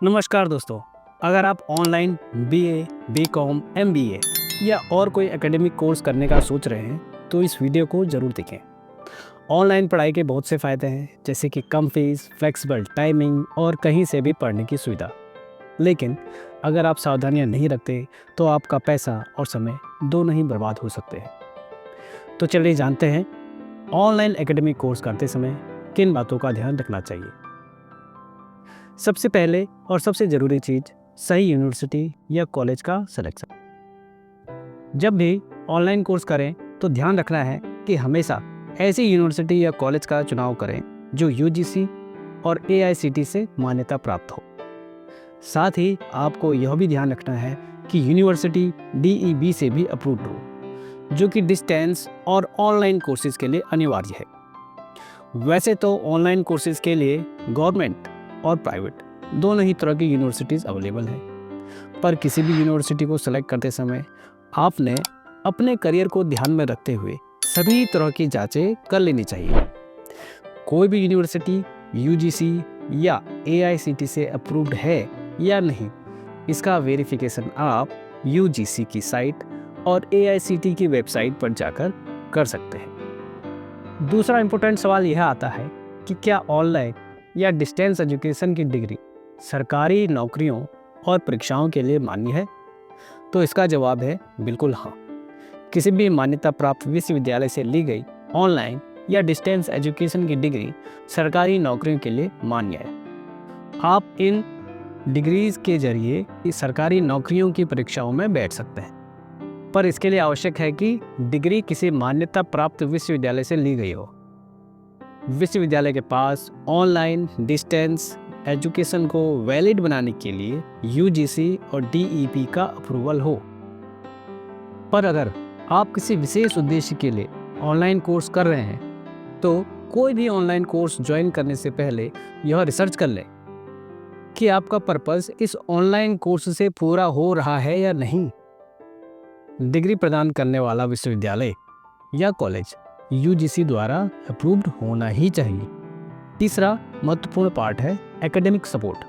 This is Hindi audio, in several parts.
नमस्कार दोस्तों। अगर आप ऑनलाइन बीए, बीकॉम, एमबीए या और कोई एकेडमिक कोर्स करने का सोच रहे हैं तो इस वीडियो को ज़रूर देखें। ऑनलाइन पढ़ाई के बहुत से फ़ायदे हैं, जैसे कि कम फीस, फ्लेक्सिबल टाइमिंग और कहीं से भी पढ़ने की सुविधा। लेकिन अगर आप सावधानियां नहीं रखते तो आपका पैसा और समय दोनों ही बर्बाद हो सकते हैं। तो चलिए जानते हैं ऑनलाइन एकेडमिक कोर्स करते समय किन बातों का ध्यान रखना चाहिए। सबसे पहले और सबसे ज़रूरी चीज़, सही यूनिवर्सिटी या कॉलेज का सिलेक्शन। जब भी ऑनलाइन कोर्स करें तो ध्यान रखना है कि हमेशा ऐसी यूनिवर्सिटी या कॉलेज का चुनाव करें जो यूजीसी और एआईसीटी से मान्यता प्राप्त हो। साथ ही आपको यह भी ध्यान रखना है कि यूनिवर्सिटी डीईबी से भी अप्रूव्ड हो, जो कि डिस्टेंस और ऑनलाइन कोर्सेज के लिए अनिवार्य है। वैसे तो ऑनलाइन कोर्सेज के लिए गवर्नमेंट और प्राइवेट दोनों ही तरह की यूनिवर्सिटीज़ अवेलेबल हैं, पर किसी भी यूनिवर्सिटी को सेलेक्ट करते समय आपने अपने करियर को ध्यान में रखते हुए सभी तरह की जांचें कर लेनी चाहिए। कोई भी यूनिवर्सिटी यूजीसी या एआईसीटी से अप्रूव्ड है या नहीं, इसका वेरिफिकेशन आप यूजीसी की साइट और एआईसीटी की वेबसाइट पर जाकर कर सकते हैं। दूसरा इम्पोर्टेंट सवाल यह आता है कि क्या ऑनलाइन या डिस्टेंस एजुकेशन की डिग्री सरकारी नौकरियों और परीक्षाओं के लिए मान्य है? तो इसका जवाब है बिल्कुल हाँ। किसी भी मान्यता प्राप्त विश्वविद्यालय से ली गई ऑनलाइन या डिस्टेंस एजुकेशन की डिग्री सरकारी नौकरियों के लिए मान्य है। आप इन डिग्रीज के जरिए सरकारी नौकरियों की परीक्षाओं में बैठ सकते हैं, पर इसके लिए आवश्यक है कि डिग्री किसी मान्यता प्राप्त विश्वविद्यालय से ली गई हो। विश्वविद्यालय के पास ऑनलाइन डिस्टेंस एजुकेशन को वैलिड बनाने के लिए यूजीसी और डीईपी का अप्रूवल हो। पर अगर आप किसी विशेष उद्देश्य के लिए ऑनलाइन कोर्स कर रहे हैं तो कोई भी ऑनलाइन कोर्स ज्वाइन करने से पहले यह रिसर्च कर लें कि आपका पर्पस इस ऑनलाइन कोर्स से पूरा हो रहा है या नहीं। डिग्री प्रदान करने वाला विश्वविद्यालय या कॉलेज यूजीसी द्वारा अप्रूव्ड होना ही चाहिए। तीसरा महत्वपूर्ण पार्ट है एकेडमिक सपोर्ट।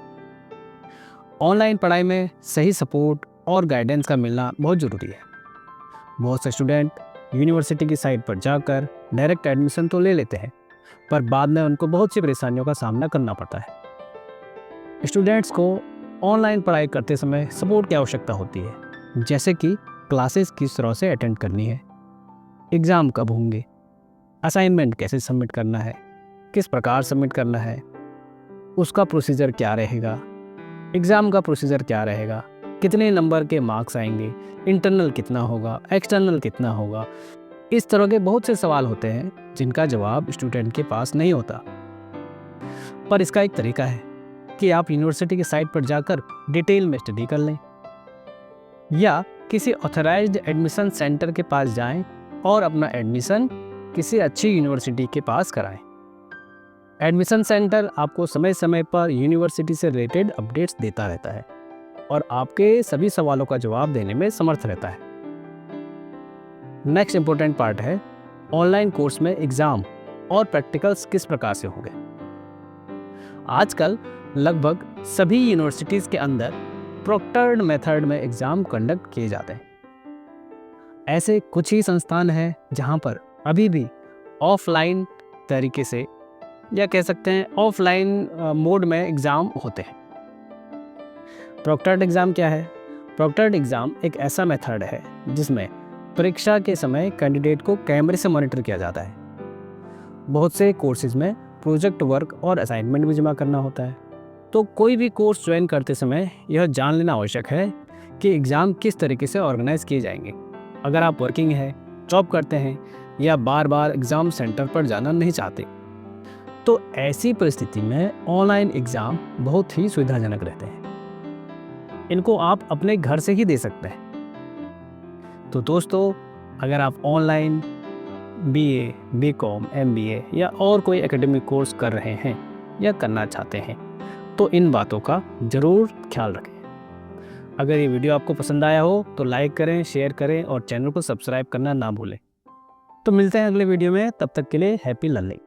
ऑनलाइन पढ़ाई में सही सपोर्ट और गाइडेंस का मिलना बहुत ज़रूरी है। बहुत से स्टूडेंट यूनिवर्सिटी की साइट पर जाकर डायरेक्ट एडमिशन तो ले लेते हैं, पर बाद में उनको बहुत सी परेशानियों का सामना करना पड़ता है। स्टूडेंट्स को ऑनलाइन पढ़ाई करते समय सपोर्ट की आवश्यकता होती है, जैसे कि क्लासेस किस तरह से अटेंड करनी है, एग्ज़ाम कब होंगे, असाइनमेंट कैसे सबमिट करना है, किस प्रकार सबमिट करना है, उसका प्रोसीजर क्या रहेगा, एग्ज़ाम का प्रोसीजर क्या रहेगा, कितने नंबर के मार्क्स आएंगे, इंटरनल कितना होगा, एक्सटर्नल कितना होगा। इस तरह के बहुत से सवाल होते हैं जिनका जवाब स्टूडेंट के पास नहीं होता। पर इसका एक तरीका है कि आप यूनिवर्सिटी की साइट पर जाकर डिटेल में स्टडी कर लें या किसी ऑथराइज्ड एडमिशन सेंटर के पास जाएं और अपना एडमिशन किसी अच्छी यूनिवर्सिटी के पास कराएं। एडमिशन सेंटर आपको समय समय पर यूनिवर्सिटी से रिलेटेड अपडेट्स देता रहता है और आपके सभी सवालों का जवाब देने में समर्थ रहता है। नेक्स्ट इंपॉर्टेंट पार्ट है ऑनलाइन कोर्स में एग्ज़ाम और प्रैक्टिकल्स किस प्रकार से होंगे। आजकल लगभग सभी यूनिवर्सिटीज़ के अंदर प्रोक्टर्ड मेथड में एग्ज़ाम कंडक्ट किए जाते हैं। ऐसे कुछ ही संस्थान हैं जहां पर अभी भी ऑफलाइन तरीके से या कह सकते हैं ऑफलाइन मोड में एग्ज़ाम होते हैं। प्रोक्टर्ड एग्ज़ाम क्या है? प्रोक्टर्ड एग्ज़ाम एक ऐसा मेथड है जिसमें परीक्षा के समय कैंडिडेट को कैमरे से मॉनिटर किया जाता है। बहुत से कोर्सेज में प्रोजेक्ट वर्क और असाइनमेंट भी जमा करना होता है। तो कोई भी कोर्स ज्वाइन करते समय यह जान लेना आवश्यक है कि एग्ज़ाम किस तरीके से ऑर्गेनाइज किए जाएंगे। अगर आप वर्किंग हैं, जॉब करते हैं या बार बार एग्ज़ाम सेंटर पर जाना नहीं चाहते, तो ऐसी परिस्थिति में ऑनलाइन एग्ज़ाम बहुत ही सुविधाजनक रहते हैं। इनको आप अपने घर से ही दे सकते हैं। तो दोस्तों, अगर आप ऑनलाइन बीए, बीकॉम, एमबीए या और कोई एकेडमिक कोर्स कर रहे हैं या करना चाहते हैं तो इन बातों का ज़रूर ख्याल रखें। अगर ये वीडियो आपको पसंद आया हो तो लाइक करें, शेयर करें और चैनल को सब्सक्राइब करना ना भूलें। तो मिलते हैं अगले वीडियो में, तब तक के लिए हैप्पी लर्निंग।